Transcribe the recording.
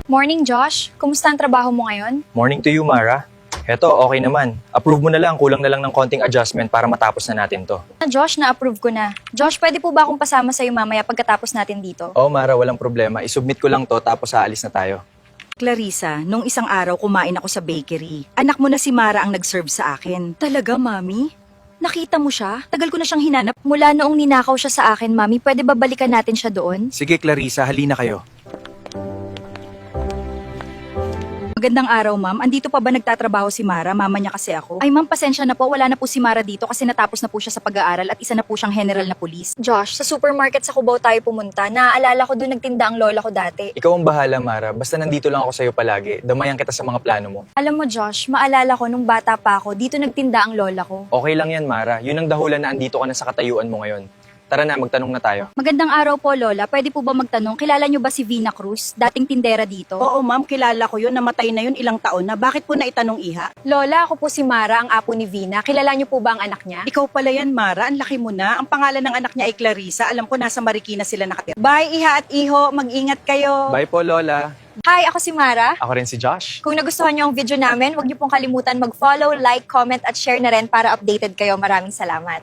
Morning, Josh. Kumusta ang trabaho mo ngayon? Morning to you, Mara. Heto, okay naman. Approve mo na lang, kulang na lang ng konting adjustment para matapos na natin to. Josh, na-approve ko na. Josh, pwede po ba akong pasama sa'yo mamaya pagkatapos natin dito? Oo, Mara, walang problema. Isubmit ko lang to tapos aalis na tayo. Clarissa, nung isang araw kumain ako sa bakery. Anak mo na si Mara ang nag-serve sa akin. Talaga, Mami? Nakita mo siya? Tagal ko na siyang hinanap. Mula noong ninakaw siya sa akin, Mami, pwede ba balikan natin siya doon? Sige, Clarissa, halina kayo. Magandang araw, ma'am. Andito pa ba nagtatrabaho si Mara? Mama niya kasi ako. Ay, ma'am, pasensya na po. Wala na po si Mara dito kasi natapos na po siya sa pag-aaral at isa na po siyang general na pulis. Josh, sa supermarket sa Cubao tayo pumunta. Naaalala ko doon nagtinda ang lola ko dati. Ikaw ang bahala, Mara. Basta nandito lang ako sa'yo palagi. Damayan kita sa mga plano mo. Alam mo, Josh, maalala ko nung bata pa ako, dito nagtinda ang lola ko. Okay lang yan, Mara. Yun ang dahulan na andito ka na sa katayuan mo ngayon. Tara na, magtanong na tayo. Magandang araw po, Lola. Pwede po ba magtanong, kilala niyo ba si Vina Cruz, dating tindera dito? Oo, ma'am. Kilala ko yun. Namatay na yun ilang taon na. Bakit po naitanong iha? Lola, ako po si Mara, ang apo ni Vina. Kilala niyo po ba ang anak niya? Ikaw pala yan, Mara. Ang laki mo na. Ang pangalan ng anak niya ay Clarissa. Alam ko nasa Marikina sila nakatira. Bye, iha at iho. Mag-ingat kayo. Bye po, Lola. Hi, ako si Mara. Ako rin si Josh. Kung nagustuhan niyo ang video namin, huwag niyo pong kalimutan mag-follow, like, comment at share na rin para updated kayo. Maraming salamat.